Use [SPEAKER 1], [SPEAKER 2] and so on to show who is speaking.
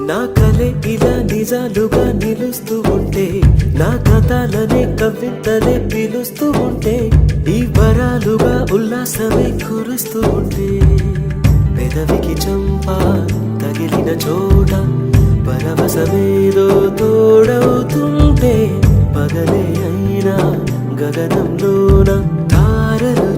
[SPEAKER 1] నా కలే ఇలా నిజాలుగా నిలుస్తూ ఉంటే, నా కథలనే కవితలే పిలుస్తూ ఉంటే, ఈ వరాలుగా ఉల్లాసమే కురుస్తూ ఉంటే, పెదవికి చంప తగిలిన చోట పరవశమేదో తోడవుతుంటే, పగలే అయినా గగనంలోన తారలు